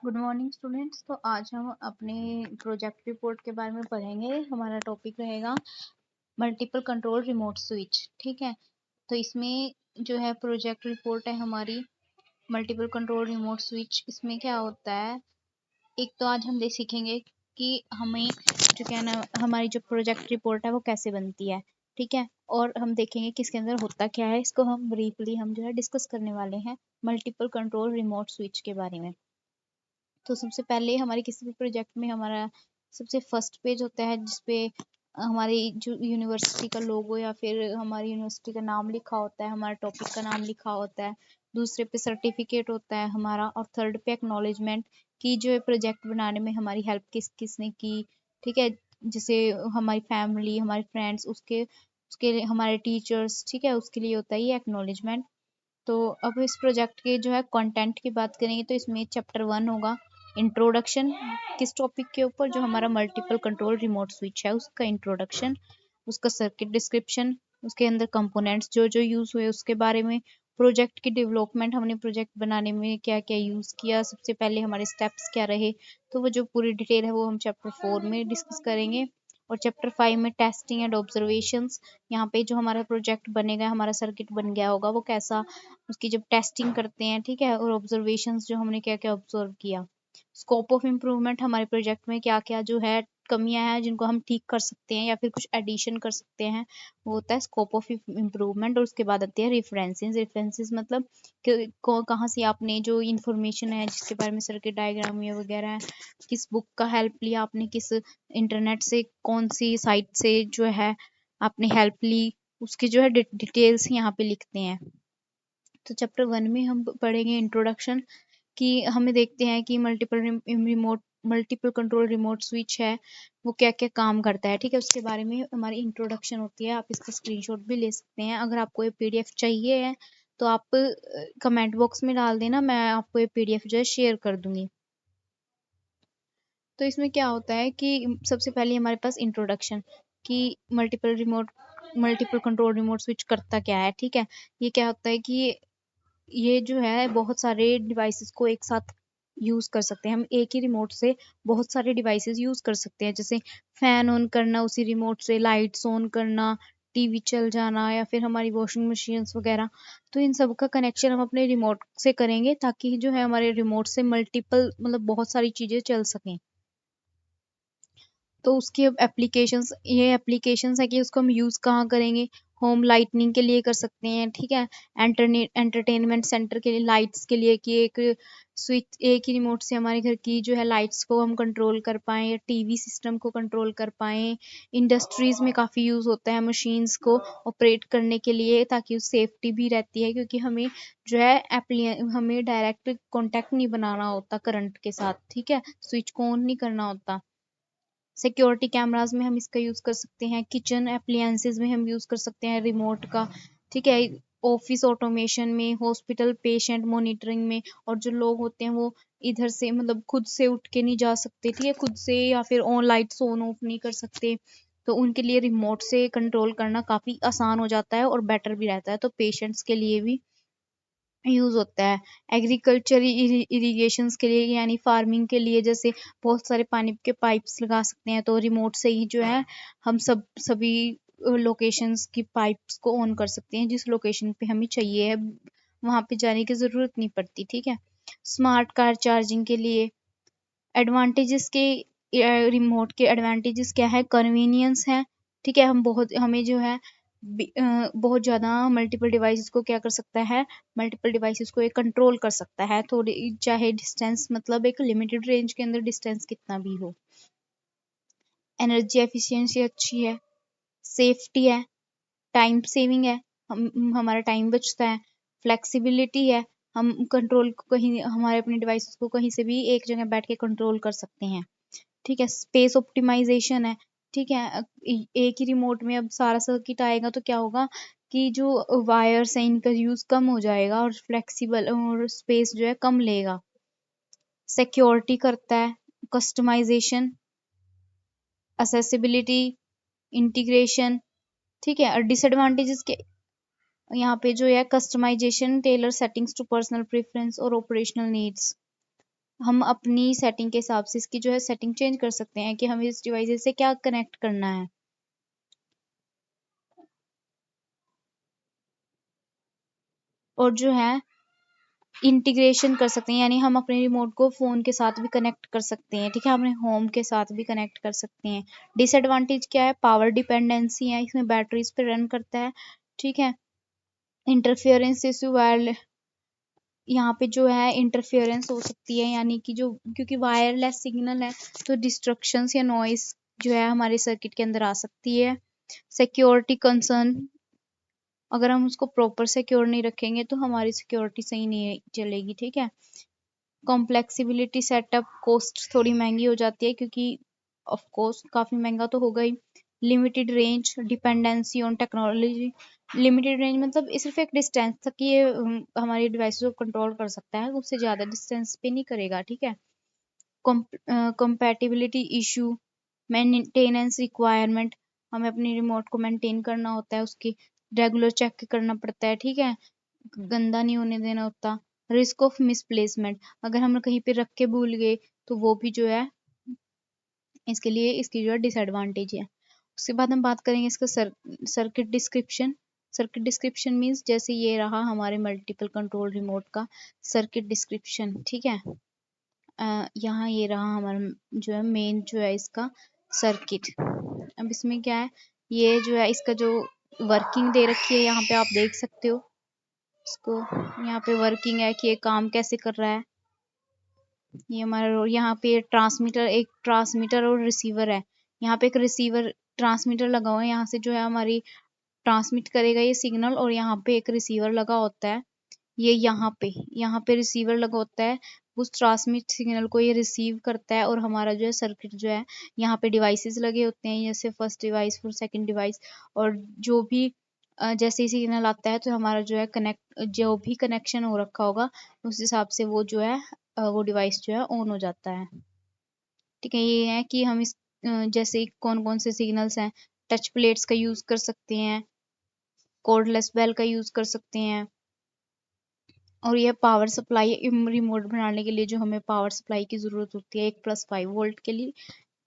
Good morning students. तो आज हम अपने प्रोजेक्ट रिपोर्ट के बारे में पढ़ेंगे। हमारा टॉपिक रहेगा मल्टीपल कंट्रोल रिमोट स्विच। ठीक है, तो इसमें जो है प्रोजेक्ट रिपोर्ट है हमारी मल्टीपल कंट्रोल रिमोट स्विच। इसमें क्या होता है, एक तो आज हम देख सीखेंगे कि हमें जो क्या ना हमारी जो प्रोजेक्ट रिपोर्ट है वो कैसे बनती है। ठीक है, और हम देखेंगे कि इसके अंदर होता क्या है। इसको हम ब्रीफली हम जो है डिस्कस करने वाले हैं मल्टीपल कंट्रोल रिमोट स्विच के बारे में। तो सबसे पहले हमारे किसी भी प्रोजेक्ट में हमारा सबसे फर्स्ट पेज होता है जिसपे हमारी जो यूनिवर्सिटी का लोगो या फिर हमारी यूनिवर्सिटी का नाम लिखा होता है, हमारा टॉपिक का नाम लिखा होता है। दूसरे पे सर्टिफिकेट होता है हमारा, और थर्ड पे एक्नॉलेजमेंट की जो प्रोजेक्ट बनाने में हमारी हेल्प किस किसने की। ठीक है, जैसे हमारी फैमिली, हमारे फ्रेंड्स, उसके उसके लिए हमारे टीचर्स। ठीक है, उसके लिए होता है ये एक्नॉलेजमेंट। तो अब इस प्रोजेक्ट के जो है कंटेंट की बात करेंगे तो इसमें चैप्टर 1 होगा इंट्रोडक्शन। किस टॉपिक के ऊपर? जो हमारा मल्टीपल कंट्रोल रिमोट स्विच है उसका इंट्रोडक्शन, उसका सर्किट डिस्क्रिप्शन, उसके अंदर कंपोनेंट्स जो जो यूज हुए उसके बारे में, प्रोजेक्ट की डेवलपमेंट, हमने प्रोजेक्ट बनाने में क्या क्या यूज किया, सबसे पहले हमारे स्टेप्स क्या रहे। तो वो जो पूरी डिटेल है वो हम चैप्टर 4 में डिस्कस करेंगे। और चैप्टर 5 में टेस्टिंग एंड ऑब्जर्वेशंस। यहाँ पे जो हमारा प्रोजेक्ट बनेगा, हमारा सर्किट बन गया होगा, वो कैसा, उसकी जब टेस्टिंग करते हैं। ठीक है, और ऑब्जर्वेशंस जो हमने क्या क्या ऑब्जर्व किया। स्कोप ऑफ इम्प्रूवमेंट, हमारे प्रोजेक्ट में क्या क्या जो है कमियां हैं जिनको हम ठीक कर सकते हैं या फिर कुछ एडिशन कर सकते हैं, वो होता है स्कोप ऑफ इम्प्रूवमेंट। और उसके बाद आती है रेफरेंसेस। रेफरेंसेस मतलब कहाँ से आपने जो इन्फॉर्मेशन है जिसके बारे में सर्किट डायग्राम या वगैरह है, किस बुक का हेल्प लिया आपने, किस इंटरनेट से, कौन सी साइट से जो है आपने हेल्प ली, उसकी जो है डिटेल्स यहाँ पे लिखते हैं। तो चैप्टर 1 में हम पढ़ेंगे इंट्रोडक्शन, कि हमें देखते हैं कि मल्टीपल कंट्रोल रिमोट स्विच है वो क्या क्या काम करता है। ठीक है, उसके बारे में हमारी इंट्रोडक्शन होती है। आप इसका स्क्रीनशॉट भी ले सकते हैं। अगर आपको ये पीडीएफ चाहिए है तो आप कमेंट बॉक्स में डाल देना, मैं आपको ये पीडीएफ जो है शेयर कर दूंगी। तो इसमें क्या होता है कि सबसे पहले हमारे पास इंट्रोडक्शन, कि मल्टीपल कंट्रोल रिमोट स्विच करता क्या है। ठीक है, ये क्या होता है कि ये जो है बहुत सारे डिवाइसेस को एक साथ यूज कर सकते हैं। हम एक ही रिमोट से बहुत सारे डिवाइसेस यूज कर सकते हैं, जैसे फैन ऑन करना उसी रिमोट से, लाइट्स ऑन करना, टीवी चल जाना, या फिर हमारी वॉशिंग मशीन्स वगैरह। तो इन सब का कनेक्शन हम अपने रिमोट से करेंगे ताकि जो है हमारे रिमोट से मल्टीपल मतलब बहुत सारी चीजें चल सकें। तो उसकी अब एप्लीकेशंस, ये एप्लीकेशंस है कि उसको हम यूज़ कहाँ करेंगे। होम लाइटनिंग के लिए कर सकते हैं। ठीक है, एंटरटेनमेंट सेंटर के लिए, लाइट्स के लिए, कि एक स्विच, एक ही रिमोट से हमारे घर की जो है लाइट्स को हम कंट्रोल कर पाएँ या टीवी सिस्टम को कंट्रोल कर पाएँ। इंडस्ट्रीज़ में काफ़ी यूज़ होता है मशीन्स को ऑपरेट करने के लिए, ताकि सेफ्टी भी रहती है, क्योंकि हमें जो है हमें डायरेक्ट कॉन्टैक्ट नहीं बनाना होता करंट के साथ। ठीक है, स्विच को ऑन नहीं करना होता। सिक्योरिटी कैमरास में हम इसका यूज़ कर सकते हैं। किचन एप्लियंसेस में हम यूज़ कर सकते हैं रिमोट का। ठीक है, ऑफिस ऑटोमेशन में, हॉस्पिटल पेशेंट मॉनिटरिंग में, और जो लोग होते हैं वो इधर से मतलब खुद से उठ के नहीं जा सकते। ठीक है, खुद से या फिर ऑन लाइट्स ऑन ऑफ नहीं कर सकते, तो उनके लिए रिमोट से कंट्रोल करना काफ़ी आसान हो जाता है और बेटर भी रहता है। तो पेशेंट्स के लिए भी यूज़ होता है। एग्रीकल्चर इरिगेशंस के लिए, यानी फार्मिंग के लिए, जैसे बहुत सारे पानी के पाइप्स लगा सकते हैं, तो रिमोट से ही जो है हम सभी लोकेशंस की पाइप्स को ऑन कर सकते हैं। जिस लोकेशन पे हमें चाहिए है वहाँ पे जाने की ज़रूरत नहीं पड़ती। ठीक है, स्मार्ट कार चार्जिंग के लिए। एडवांटेजेस के रिमोट के एडवांटेजेस क्या है? कन्वीनियंस है। ठीक है, हमें जो है बहुत ज़्यादा मल्टीपल डिवाइसेस को क्या कर सकता है, मल्टीपल डिवाइसेस को ये कंट्रोल कर सकता है, थोड़ी चाहे डिस्टेंस, मतलब एक लिमिटेड रेंज के अंदर डिस्टेंस कितना भी हो। एनर्जी एफिशिएंसी अच्छी है, सेफ्टी है, टाइम सेविंग है, हमारा टाइम बचता है, फ्लेक्सिबिलिटी है, हम कंट्रोल को कहीं, हमारे अपने डिवाइसेस को कहीं से भी एक जगह बैठ के कंट्रोल कर सकते हैं। ठीक है, स्पेस ऑप्टिमाइजेशन है। ठीक है, एक ही रिमोट में अब सारा सर्किट आएगा तो क्या होगा कि जो वायर्स हैं इनका यूज कम हो जाएगा और फ्लेक्सिबल और स्पेस जो है कम लेगा। सिक्योरिटी करता है, कस्टमाइजेशन, असेसिबिलिटी, इंटीग्रेशन। ठीक है, और डिसएडवांटेजेस के यहाँ पे जो है customization, tailor settings to personal preference और ऑपरेशनल नीड्स। हम अपनी सेटिंग के हिसाब से इसकी जो है सेटिंग चेंज कर सकते हैं कि हमें इस डिवाइस से क्या कनेक्ट करना है। और जो है इंटीग्रेशन कर सकते हैं, यानी हम अपने रिमोट को फ़ोन के साथ भी कनेक्ट कर सकते हैं, ठीक है, अपने होम के साथ भी कनेक्ट कर सकते हैं। डिसएडवांटेज क्या है? पावर डिपेंडेंसी है, इसमें बैटरीज पे रन करता है, ठीक है। इंटरफेरेंस इशू, वायर यहाँ पे जो है इंटरफेरेंस हो सकती है, यानी कि जो क्योंकि वायरलेस सिग्नल है तो डिस्ट्रक्शंस या नॉइस जो है हमारे सर्किट के अंदर आ सकती है। सिक्योरिटी कंसर्न, अगर हम उसको प्रॉपर सिक्योर नहीं रखेंगे तो हमारी सिक्योरिटी सही नहीं चलेगी, ठीक है। कॉम्प्लेक्सिबिलिटी, सेटअप कॉस्ट थोड़ी महंगी हो जाती है क्योंकि ऑफ कोर्स काफ़ी महंगा तो होगा ही। Limited range, dependency on technology. Limited range मतलब सिर्फ एक डिस्टेंस तक ये हमारी डिवाइस को कंट्रोल कर सकता है, उससे ज़्यादा डिस्टेंस पे नहीं करेगा, ठीक है। कंपैटिबिलिटी इशू, मेंटेनेंस रिक्वायरमेंट, हमें अपनी रिमोट को मेंटेन करना होता है, उसकी रेगुलर चेक करना पड़ता है, ठीक है, गंदा नहीं होने देना होता। रिस्क ऑफ मिसप्लेसमेंट, अगर हम कहीं पे रख के भूल गए तो वो भी जो है इसके लिए इसकी जो है डिसएडवांटेज है। उसके बाद हम बात करेंगे इसका circuit description. Circuit description means जैसे ये रहा हमारे मल्टीपल कंट्रोल रिमोट का सर्किट डिस्क्रिप्शन, ठीक है। यहाँ ये रहा हमारा जो है मेन जो है इसका सर्किट। अब इसमें क्या है, ये जो है इसका जो वर्किंग दे रखी है यहाँ पे आप देख सकते हो इसको, यहाँ पे वर्किंग है कि ये काम कैसे कर रहा है। ये हमारा यहाँ पे ट्रांसमीटर, एक ट्रांसमीटर और रिसीवर है। यहाँ पे एक रिसीवर ट्रांसमीटर लगा हुआ है, यहाँ से जो है हमारी ट्रांसमिट करेगा ये सिग्नल, और यहाँ पे एक रिसीवर लगा होता है, ये यहाँ पे रिसीवर लगा होता है, उस ट्रांसमिट सिग्नल को ये रिसीव करता है, और हमारा जो है सर्किट जो है यहाँ पे डिवाइसेस लगे होते हैं, जैसे फर्स्ट डिवाइस फिर सेकंड डिवाइस, और जो भी जैसे ही सिग्नल आता है तो हमारा जो है कनेक्ट जो भी कनेक्शन हो रखा होगा उस हिसाब से वो जो है वो डिवाइस जो है ऑन हो जाता है, ठीक है। ये है कि हम इस जैसे कौन कौन से सिग्नल्स हैं, टच प्लेट्स का यूज़ कर सकते हैं, कोर्डलेस बेल का यूज़ कर सकते हैं, और यह पावर सप्लाई रिमोट बनाने के लिए जो हमें पावर सप्लाई की ज़रूरत होती है, 1+5 वोल्ट के लिए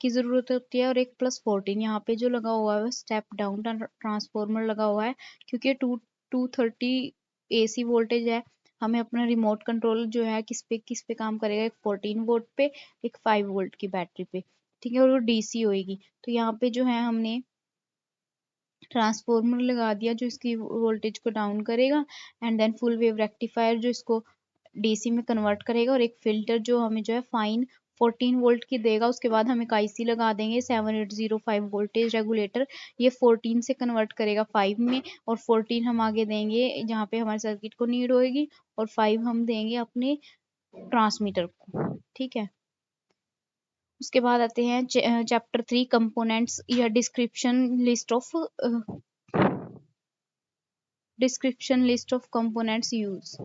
की ज़रूरत होती है, और 1+14 यहाँ पे जो लगा हुआ है स्टेप डाउन ट्रांसफॉर्मर लगा हुआ है, क्योंकि 230 AC वोल्टेज है। हमें अपना रिमोट कंट्रोल जो है किस पे काम करेगा, एक 14 वोल्ट पे, एक 5 वोल्ट की बैटरी पे, ठीक है, और वो DC होएगी। तो यहाँ पे जो है हमने ट्रांसफॉर्मर लगा दिया जो इसकी वोल्टेज को डाउन करेगा, and then full wave rectifier जो इसको डीसी में कन्वर्ट करेगा, और एक फिल्टर जो हमें जो है फाइन 14 वोल्ट की देगा। उसके बाद हम एक आईसी लगा देंगे 7805 वोल्टेज रेगुलेटर, ये 14 से कन्वर्ट करेगा 5 में, और 14 हम आगे देंगे जहाँ पे हमारे सर्किट को नीड होएगी, और 5 हम देंगे अपने ट्रांसमीटर को, ठीक है। उसके बाद आते हैं चैप्टर 3 कंपोनेंट्स या description list of components use.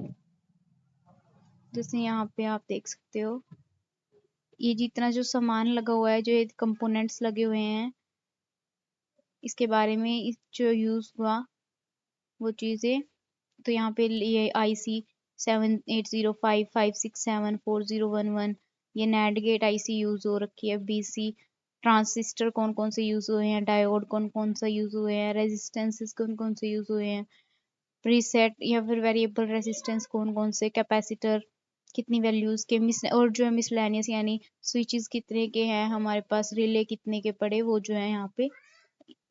जैसे यहाँ पे आप देख सकते हो ये जितना जो सामान लगा हुआ है, जो ये कंपोनेंट्स लगे हुए हैं, इसके बारे में जो यूज हुआ वो चीज़ें। तो यहाँ पे ये IC 7805567401, ये नैंड गेट IC यूज हो रखी है। BC ट्रांसिस्टर कौन कौन से यूज हुए हैं, डायोड कौन कौन सा यूज हुए हैं, रेजिस्टेंसेस कौन कौन से यूज हुए हैं, प्रीसेट या फिर वेरिएबल रेजिस्टेंस कौन कौन से, कैपेसिटर कितनी वैल्यूज के, मिस और जो है मिसलेनियस यानी स्विचेस कितने के हैं हमारे पास, रिले कितने के पड़े, वो जो है यहाँ पे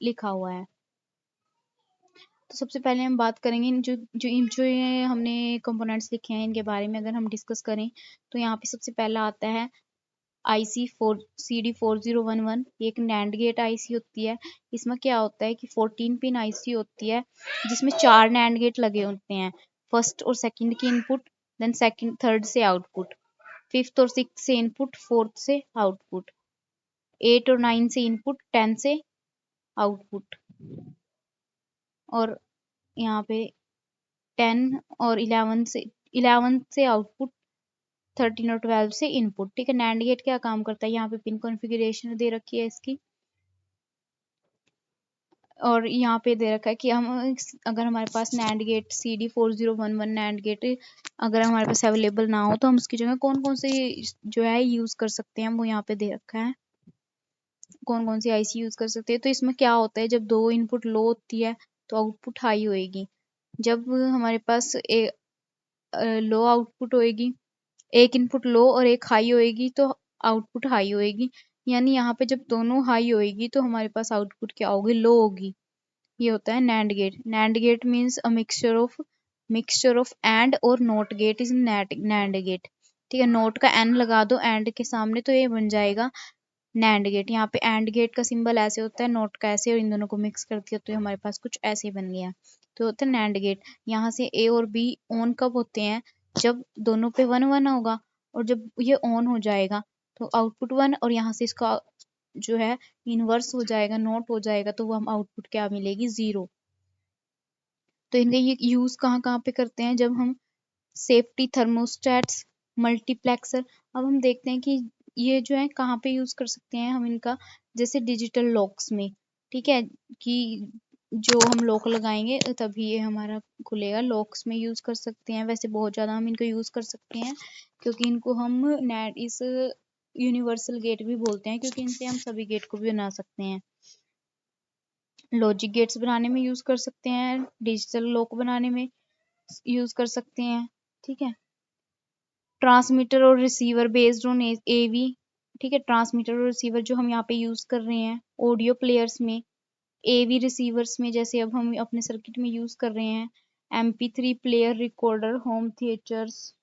लिखा हुआ है। तो सबसे पहले हम बात करेंगे जो ये हमने कंपोनेंट्स लिखे हैं इनके बारे में अगर हम डिस्कस करें, तो यहाँ पे सबसे पहला आता है CD4011। ये एक नैंड गेट IC होती है। इसमें क्या होता है कि 14 पिन IC होती है जिसमें 4 नैंड गेट लगे होते हैं, फर्स्ट और सेकंड की इनपुट, देन सेकंड थर्ड से आउटपुट, फिफ्थ और सिक्स से इनपुट, फोर्थ से आउटपुट, 8 और 9 से इनपुट, 10 से आउटपुट, और यहाँ पे 10 और 11 से आउटपुट, 13 और 12 से इनपुट, ठीक है। नैंड गेट क्या काम करता है, यहाँ पे पिन कॉन्फ़िगरेशन दे रखी है इसकी, और यहाँ पे दे रखा है कि हम अगर हमारे पास NAND gate CD4011 NAND gate अगर हमारे पास अवेलेबल ना हो तो हम उसकी जगह कौन कौन से जो है यूज़ कर सकते हैं, वो यहाँ पे दे रखा है कौन कौन सी IC यूज़ कर सकते हैं। तो इसमें क्या होता है, जब दो इनपुट लो होती है तो आउटपुट हाई होएगी। जब हमारे पास लो आउटपुट होएगी, एक इनपुट लो और एक हाई होएगी तो आउटपुट हाई होएगी। यानी यहाँ पे जब दोनों हाई होएगी तो हमारे पास आउटपुट क्या होगी, लो होगी। ये होता है NAND gate. NAND gate means a mixture of AND और NOT gate is NAND gate. ठीक है, नोट का एन लगा दो एंड के सामने तो ये बन जाएगा नैंड गेट। यहाँ पे एंड गेट का सिंबल ऐसे होता है, नोट का ऐसे, और इन दोनों को मिक्स कर दिया तो हमारे पास कुछ ऐसे बन गया, तो होता है नैंड गेट। यहाँ से ए और बी ऑन कब होते हैं, जब दोनों पे 1 1 होगा, और जब ये ऑन हो जाएगा तो आउटपुट 1, और यहाँ से इसका जो है इनवर्स हो जाएगा, नोट हो जाएगा, तो वो हम आउटपुट क्या मिलेगी, 0। तो इनका ये यूज कहाँ कहाँ पे करते हैं, जब हम सेफ्टी थर्मोस्टेट्स, मल्टीप्लेक्सर। अब हम देखते हैं कि ये जो है कहाँ पे यूज कर सकते हैं हम इनका, जैसे डिजिटल लॉक्स में। ठीक है, कि जो हम लॉक लगाएंगे तभी ये हमारा खुलेगा, लॉक्स में यूज कर सकते हैं। वैसे बहुत ज्यादा हम इनको यूज कर सकते हैं, क्योंकि इनको हम नेट इस यूनिवर्सल गेट भी बोलते हैं, क्योंकि इनसे हम सभी गेट को भी बना सकते हैं। लॉजिक गेट्स बनाने में यूज कर सकते हैं, डिजिटल लॉक बनाने में यूज कर सकते हैं। ठीक है, ट्रांसमीटर और रिसीवर बेस्ड ऑन AV। ठीक है, ट्रांसमीटर और रिसीवर जो हम यहाँ पे यूज कर रहे हैं ऑडियो प्लेयर्स में, AV रिसीवर्स में, जैसे अब हम अपने सर्किट में यूज कर रहे हैं MP3 player, recorder, home theatres,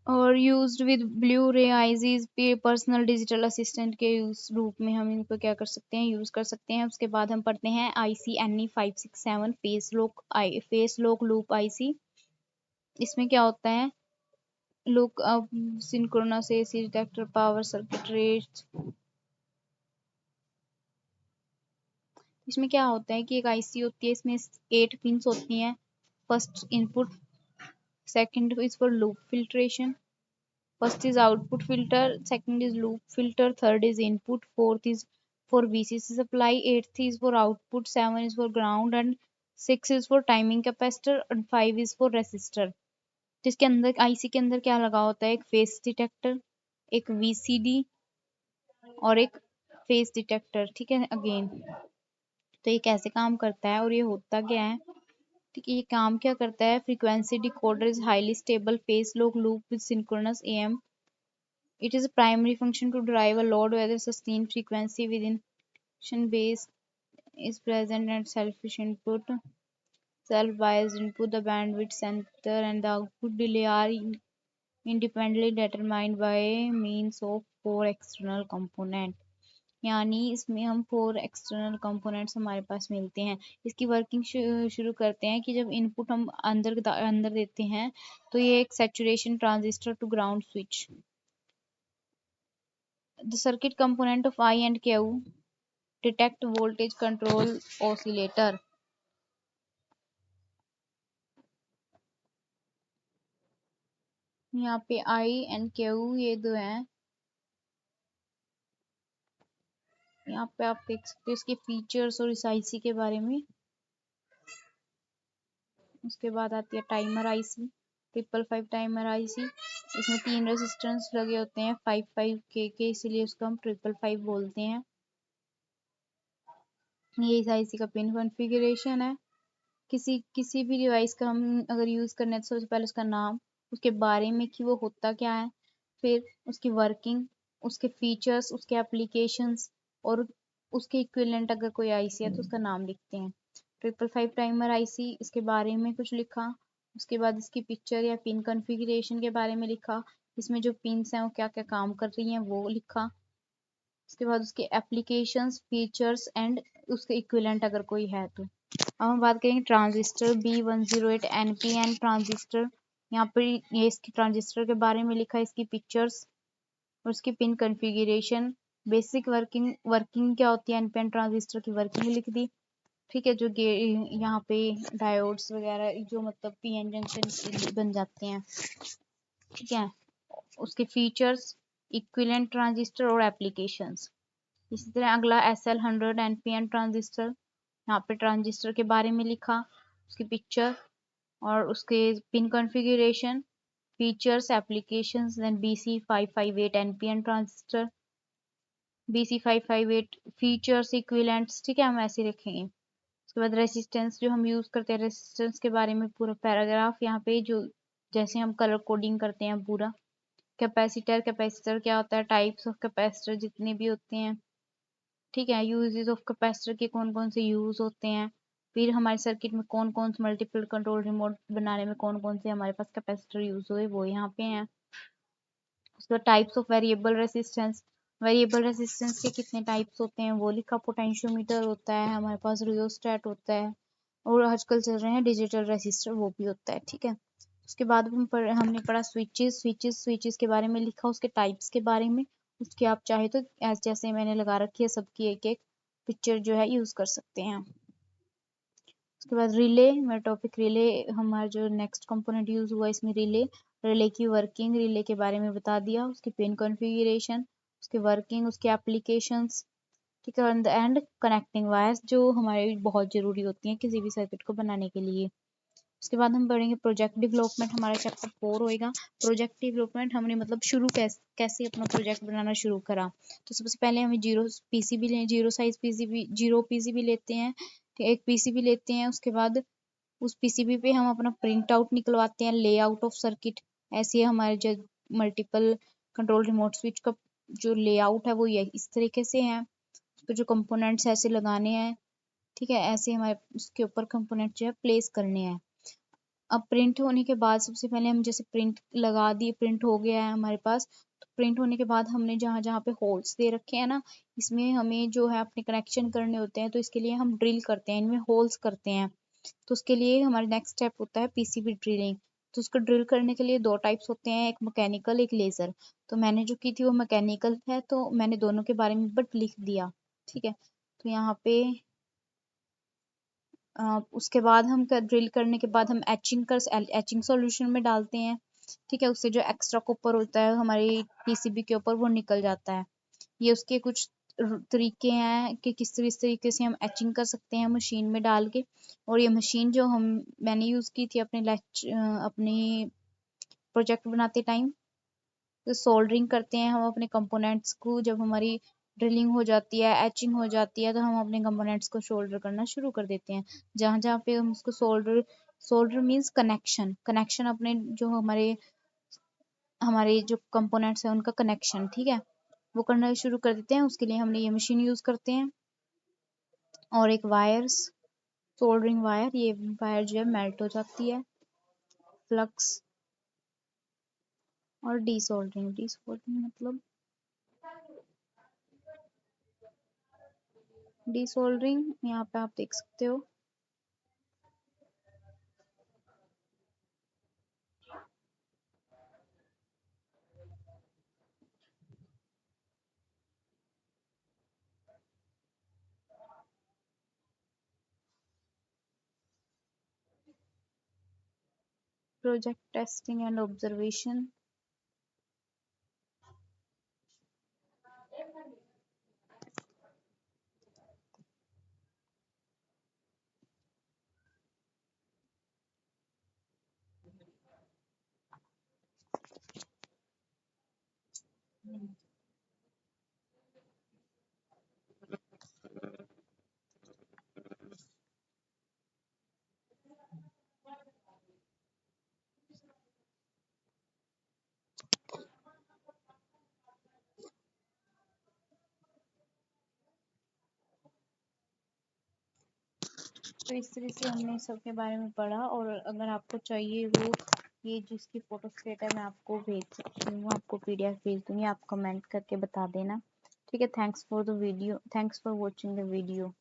और यूज्ड विद ब्लू रे आईजीज, पर्सनल डिजिटल असिस्टेंट के रूप में हम इनको क्या कर सकते हैं, यूज कर सकते हैं। उसके बाद हम पढ़ते हैं IC NE567 face lock loop IC। इसमें क्या होता है, look up synchronous AC detector, power circuit rate. इसमें क्या होता है कि एक IC होती है, इसमें 8 पिंस होती हैं। First input, second is for loop filtration, first is output filter, second is loop filter, third is input, fourth is for VCC supply, eighth is for output, 7 is for ground, and 6 is for timing capacitor, and 5 is for resistor। जिसके अंदर IC के अंदर क्या लगा होता है, एक face detector, एक VCD और एक फेस डिटेक्टर। ठीक है, अगेन तो ये कैसे काम करता है और ये होता क्या है। ठीक है, ये काम क्या करता है, frequency decoder is highly stable face lock loop with synchronous AM। It is a primary function to drive a load whether sustained frequency within base is present and self-biased input, the bandwidth center and the output delay are independently determined by means of 4 external component। यानी इसमें हम 4 external components हमारे पास मिलते हैं। इसकी working शुरू करते हैं कि जब इनपुट हम अंदर देते हैं तो ये एक saturation transistor to ground switch. The circuit component of I and Q detect voltage control oscillator। यहाँ पे I and Q ये दो हैं। यहाँ पे आप देख सकते हो इसके फीचर्स और इस IC के बारे में। उसके बाद आती है टाइमर IC, 555 टाइमर IC। इसमें 3 रेजिस्टेंस लगे होते हैं 55K के, इसीलिए उसको हम 555 बोलते हैं। ये इस IC का पिन कॉन्फ़िगरेशन है। किसी भी डिवाइस का हम अगर यूज़ करना है तो सबसे पहले उसका नाम, उसके बारे में कि वो होता क्या है, फिर उसकी वर्किंग, उसके फीचर्स, उसके एप्लीकेशंस, और उसके इक्विवेलेंट अगर कोई IC है तो उसका नाम लिखते हैं। 555 टाइमर IC, इसके बारे में कुछ लिखा। उसके बाद इसकी पिक्चर या पिन कॉन्फ़िगरेशन के बारे में लिखा। इसमें जो पिन्स हैं वो क्या क्या काम कर रही हैं वो लिखा। उसके बाद उसके एप्लीकेशंस, फीचर्स एंड उसके इक्विवेलेंट अगर कोई है तो। अब हम बात करेंगे ट्रांजिस्टर B108 NPN ट्रांजिस्टर। यहाँ पर ये इसकी ट्रांजिस्टर के बारे में लिखा है, इसकी पिक्चर्स और उसकी पिन कॉन्फ़िगरेशन, बेसिक वर्किंग क्या होती है NPN ट्रांजिस्टर की वर्किंग लिख दी। ठीक है, जो यहाँ पे डायोड्स वगैरह जो मतलब PN जंक्शन बन जाते हैं। ठीक है, उसके फीचर्स, इक्विवेलेंट ट्रांजिस्टर और एप्लीकेशंस। इसी तरह अगला SL100 NPN ट्रांजिस्टर, यहाँ पे ट्रांजिस्टर के बारे में लिखा, उसकी पिक्चर और उसके pin configuration, features, applications, then BC558 NPN transistor, BC558 features, equivalents, ठीक है, हम ऐसे लिखेंगे। उसके बाद रेसिस्टेंस जो हम यूज करते हैं, रेसिस्टेंस के बारे में पूरा पैराग्राफ यहाँ पे, जो जैसे हम कलर कोडिंग करते हैं पूरा। कैपेसिटर, कैपेसिटर क्या होता है, टाइप्स ऑफ कैपेसिटर जितने भी होते हैं, ठीक है, यूजेस ऑफ कैपेसिटर के कौन कौन से यूज होते हैं, फिर हमारे सर्किट में कौन कौन से मल्टीपल कंट्रोल रिमोट बनाने में कौन कौन से हमारे पास कैपेसिटर यूज हुए वो यहाँ पे हैं। उसके types of variable resistance, variable resistance के कितने टाइप्स होते हैं वो लिखा, पोटेंशियोमीटर होता है हमारे पास, रियोस्टेट होता है, और आजकल चल रहे हैं डिजिटल रेसिस्टर, वो भी होता है, ठीक है। उसके बाद हमने पढ़ा स्विचेस, स्विचेस के बारे में लिखा, उसके टाइप्स के बारे में। उसके आप चाहे तो जैसे मैंने लगा रखी है सबकी एक एक पिक्चर जो है यूज कर सकते हैं। उसके बाद रिले, मेरा टॉपिक रिले, हमारा जो नेक्स्ट कंपोनेंट यूज हुआ इसमें रिले, रिले की वर्किंग, रिले के बारे में बता दिया, उसकी पिन कॉन्फ़िगरेशन, उसकी वर्किंग, उसके एप्लीकेशंस, ठीक है, एंड कनेक्टिंग वायर्स जो हमारे बहुत ज़रूरी होती हैं किसी भी सर्किट को बनाने के लिए। उसके बाद हम पढ़ेंगे प्रोजेक्ट डेवलपमेंट, हमारा चैप्टर 4 होएगा। प्रोजेक्ट डेवलपमेंट हमने मतलब शुरू कैसे अपना प्रोजेक्ट बनाना शुरू करा। तो सबसे पहले हमें zero size PCB, zero PCB लेते हैं, एक पीसीबी लेते हैं। उसके बाद उस पीसीबी पे हम अपना प्रिंट आउट निकलवाते हैं, लेआउट ऑफ सर्किट। ऐसे हमारे जो मल्टीपल कंट्रोल रिमोट स्विच का जो लेआउट है वो ये इस तरीके से है। उस पर जो कंपोनेंट्स ऐसे लगाने हैं, ठीक है, ऐसे हमारे उसके ऊपर कंपोनेंट जो है प्लेस करने हैं। अब प्रिंट होने के बाद सबसे पहले हम जैसे प्रिंट लगा दिए, प्रिंट हो गया है हमारे पास, तो प्रिंट होने के बाद हमने जहाँ जहाँ पे होल्स दे रखे हैं ना, इसमें हमें जो है अपने कनेक्शन करने होते हैं, तो इसके लिए हम ड्रिल करते हैं, इनमें होल्स करते हैं। तो उसके लिए हमारा नेक्स्ट स्टेप होता है पीसीबी ड्रिलिंग। तो उसको ड्रिल करने के लिए दो टाइप्स होते हैं, एक मैकेनिकल, एक लेज़र। तो मैंने जो की थी वो मैकेनिकल है, तो मैंने दोनों के बारे में बट लिख दिया, ठीक है। तो यहाँ पे उसके बाद हम ड्रिल करने के बाद हम एचिंग सॉल्यूशन में डालते हैं, ठीक है। उससे जो एक्स्ट्रा कॉपर होता है हमारी पीसीबी के ऊपर वो निकल जाता है। ये उसके कुछ तरीके हैं कि किस तरीके से हम एचिंग कर सकते हैं मशीन में डाल के। और ये मशीन जो मैंने यूज़ की थी अपनी प्रोजेक्ट बनाते टाइम, तो सोल्डरिंग करते हैं हम अपने कंपोनेंट्स को। जब हमारी ड्रिलिंग हो जाती है, एचिंग हो जाती है, तो हम अपने कंपोनेंट्स को सोल्डर करना शुरू कर देते हैं। जहाँ जहाँ पे हम उसको सोल्डर मीन्स कनेक्शन, कनेक्शन अपने जो हमारे हमारे जो कंपोनेंट्स हैं उनका कनेक्शन, ठीक है, वो करना शुरू कर देते हैं। उसके लिए हमने ये मशीन यूज़ करते हैं। और एक वायर्स, सोल्डरिंग वायर, ये वायर जो है मेल्ट हो जाती है, फ्लक्स। और डीसोल्डरिंग मतलब डीसोल्डरिंग यहाँ पे आप देख सकते हो। प्रोजेक्ट टेस्टिंग एंड ऑब्जर्वेशन, तो इस तरह से हमने सब के बारे में पढ़ा। और अगर आपको चाहिए वो ये जिसकी फोटो स्टेट है मैं आपको भेज सकती हूँ, आपको पीडीएफ भेज दूंगी, आप कमेंट करके बता देना, ठीक है। Thanks for the video, thanks for watching the video.